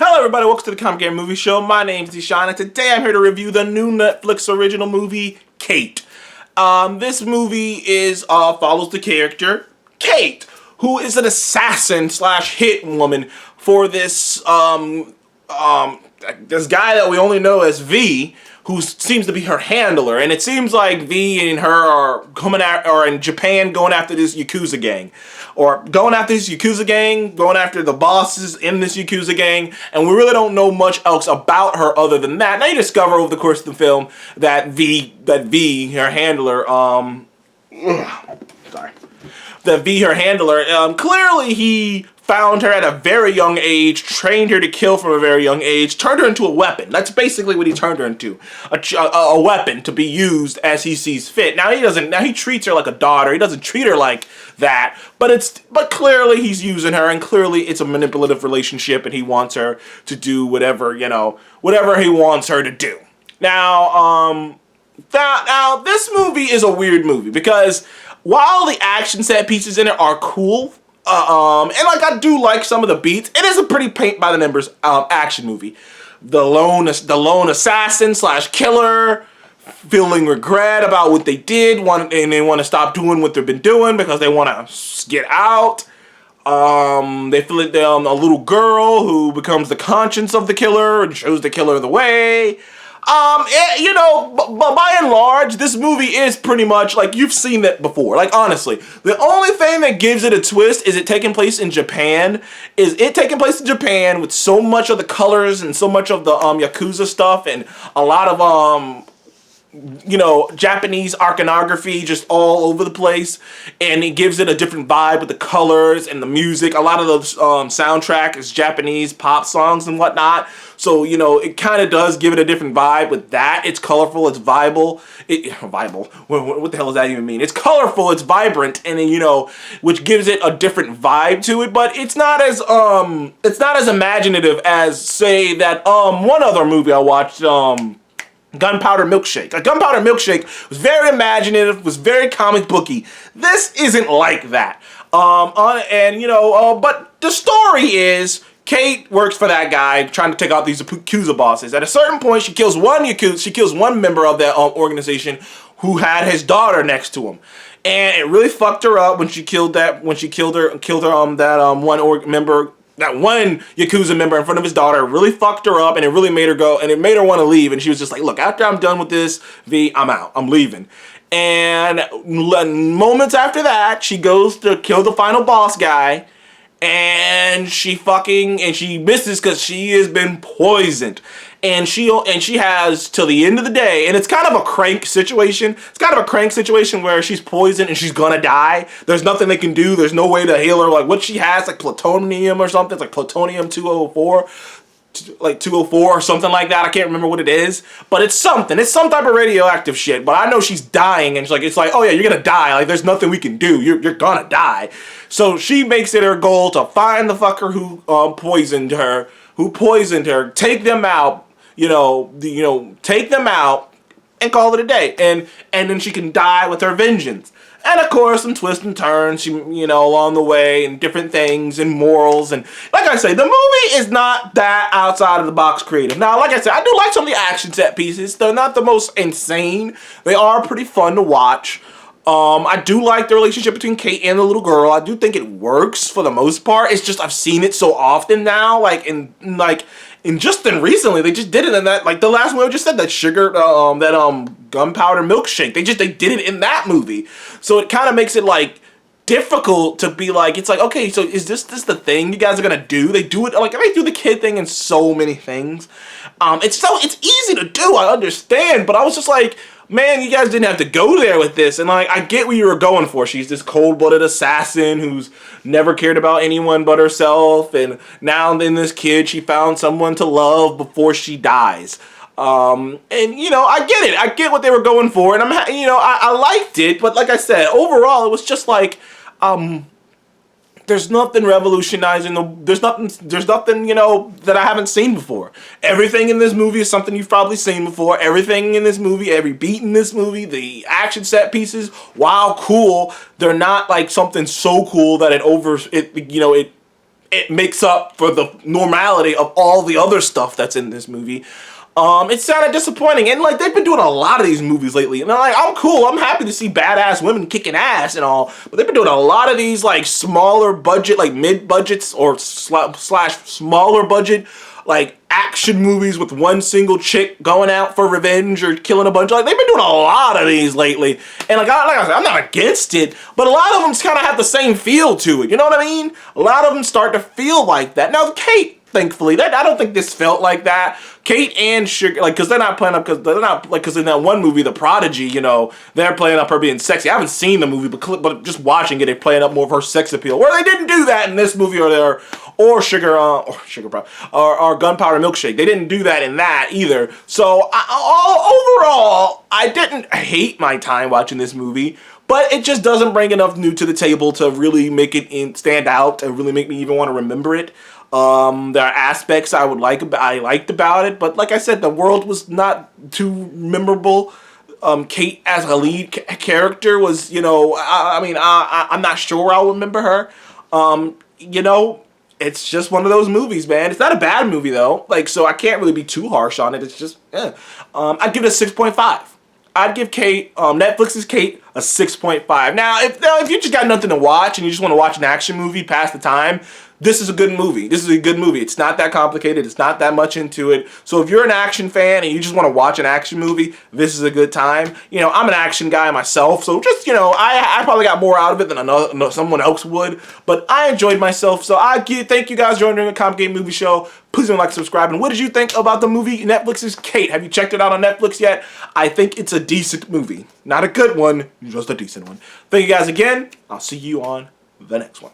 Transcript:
Hello everybody, welcome to the Comic Game Movie Show. My name's Deshaun, and today I'm here to review the new Netflix original movie, Kate. This movie follows the character, Kate, who is an assassin slash hit woman for this guy that we only know as V, who seems to be her handler, and it seems like V and her are in Japan going after this Yakuza gang. Going after the bosses in this Yakuza gang, and we really don't know much else about her other than that. Now you discover over the course of the film that V, her handler, clearly he found her at a very young age, trained her to kill from a very young age, turned her into a weapon. That's basically what he turned her into. A weapon to be used as he sees fit. Now he treats her like a daughter. He doesn't treat her like that, but clearly he's using her, and clearly it's a manipulative relationship, and he wants her to do whatever he wants her to do. Now this movie is a weird movie because while the action set pieces in it are cool, I do like some of the beats, it is a pretty paint by the numbers action movie. The lone assassin slash killer feeling regret about what they did, and they want to stop doing what they've been doing because they want to get out. They feel it a little girl who becomes the conscience of the killer and shows the killer the way. But by and large, this movie is pretty much like you've seen that before. Like, honestly, the only thing that gives it a twist is it taking place in Japan. With so much of the colors and so much of the Yakuza stuff and a lot of Japanese iconography just all over the place, and it gives it a different vibe with the colors and the music. A lot of the soundtrack is Japanese pop songs and whatnot, so it kind of does give it a different vibe with that. It's colorful, it's viable. What the hell does that even mean? It's colorful, it's vibrant, and then which gives it a different vibe to it. But it's not as imaginative as, say, that one other movie I watched, Gunpowder Milkshake. Gunpowder Milkshake was very imaginative, was very comic booky. This isn't like that. But the story is Kate works for that guy trying to take out these Yakuza bosses. At a certain point, she kills one member of that organization who had his daughter next to him. And it really fucked her up when she killed that one Yakuza member in front of his daughter. It really fucked her up, and it really made her go, and it made her want to leave. And she was just like, look, after I'm done with this, V, I'm out. I'm leaving. And moments after that, she goes to kill the final boss guy, and she misses because she has been poisoned. And she has till the end of the day, and it's kind of a crank situation. It's kind of a crank situation where she's poisoned and she's gonna die. There's nothing they can do. There's no way to heal her. Like what she has, like plutonium or something. It's like plutonium 204, like 204 or something like that. I can't remember what it is, but it's something. It's some type of radioactive shit. But I know she's dying, and it's like, oh yeah, you're gonna die. Like there's nothing we can do. You're gonna die. So she makes it her goal to find the fucker who poisoned her. Take them out. Take them out and call it a day. And then she can die with her vengeance. And of course, some twists and turns, along the way, and different things and morals. And like I say, the movie is not that outside of the box creative. Now, like I said, I do like some of the action set pieces. They're not the most insane. They are pretty fun to watch. I do like the relationship between Kate and the little girl. I do think it works for the most part. It's just I've seen it so often now, recently they just did it in that, like the last movie I just said, Gunpowder Milkshake. They did it in that movie, so it kind of makes it like difficult to be like, it's like, okay, so is this the thing you guys are gonna do? They do it like they do the kid thing in so many things. It's easy to do. I understand, but I was just like, man, you guys didn't have to go there with this. And like, I get what you were going for. She's this cold-blooded assassin who's never cared about anyone but herself. And now in this kid, she found someone to love before she dies. I get it. I get what they were going for. And I liked it. But like I said, overall, it was just like, there's nothing revolutionizing. There's nothing, that I haven't seen before. Everything in this movie is something you've probably seen before. Everything in this movie, every beat in this movie, the action set pieces, while cool, they're not like something so cool that it it makes up for the normality of all the other stuff that's in this movie. It's kind of disappointing, and like they've been doing a lot of these movies lately, and I'm cool. I'm happy to see badass women kicking ass and all, but they've been doing a lot of these like smaller budget, like mid budgets or slash smaller budget, like action movies with one single chick going out for revenge or killing a bunch. Like they've been doing a lot of these lately, and like I said, I'm not against it, but a lot of them kind of have the same feel to it. You know what I mean? A lot of them start to feel like that. Now, Kate. Thankfully, I don't think this felt like that. Kate and Sugar, like, because they're not playing up, because in that one movie, The Prodigy, you know, they're playing up her being sexy. I haven't seen the movie, but just watching it, they're playing up more of her sex appeal. Where they didn't do that in this movie or Gunpowder Milkshake. They didn't do that in that either. So overall, I didn't hate my time watching this movie. But it just doesn't bring enough new to the table to really make it stand out and really make me even want to remember it. There are aspects I liked about it, but like I said, the world was not too memorable. Kate as a lead character was, you know, I'm not sure I'll remember her. You know, it's just one of those movies, man. It's not a bad movie though, like, so I can't really be too harsh on it. It's just, I'd give it a 6.5. I'd give Kate, Netflix's Kate, a 6.5. Now, if you just got nothing to watch and you just want to watch an action movie, pass the time, this is a good movie. This is a good movie. It's not that complicated. It's not that much into it. So if you're an action fan and you just want to watch an action movie, this is a good time. You know, I'm an action guy myself, so just, you know, I probably got more out of it than someone else would, but I enjoyed myself. So thank you guys for joining the Complicated Movie Show. Please don't like, subscribe, and what did you think about the movie Netflix's Kate? Have you checked it out on Netflix yet? I think it's a decent movie. Not a good one, just a decent one. Thank you guys again. I'll see you on the next one.